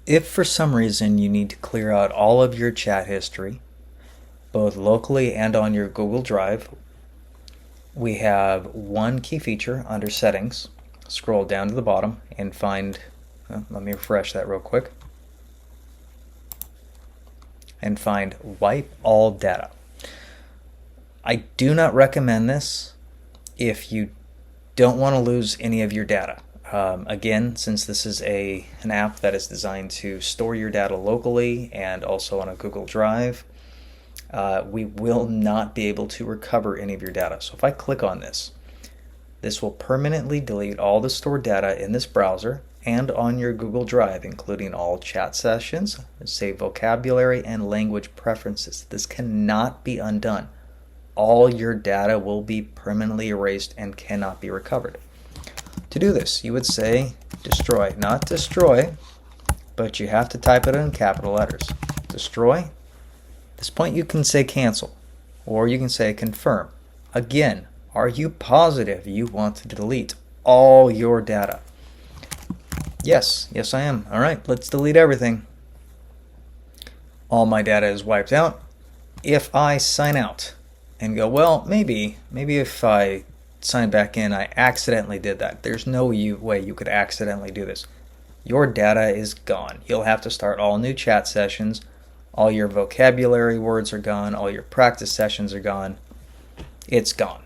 If for some reason you need to clear out all of your chat history, both locally and on your Google Drive, we have one key feature under Settings. Scroll down to the bottom and find, let me refresh that real quick, and find Wipe All Data. I do not recommend this if you don't want to lose any of your data. Again, since this is an app that is designed to store your data locally and also on a Google Drive, we will not be able to recover any of your data. So if I click on this, this will permanently delete all the stored data in this browser and on your Google Drive, including all chat sessions, saved vocabulary, and language preferences. This cannot be undone. All your data will be permanently erased and cannot be recovered. To do this, you would say destroy, not destroy, but you have to type it in capital letters. Destroy. At this point you can say cancel, or you can say confirm. Again, are you positive you want to delete all your data? Yes I am. All right, let's delete everything. All my data is wiped out. If I sign out and go, well, maybe if I sign back in, I accidentally did that. There's no way you could accidentally do this. Your data is gone. You'll have to start all new chat sessions. All your vocabulary words are gone. All your practice sessions are gone. It's gone.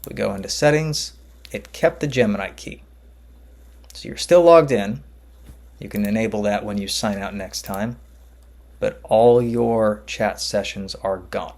We go into settings. It kept the Gemini key. So you're still logged in. You can enable that when you sign out next time. But all your chat sessions are gone.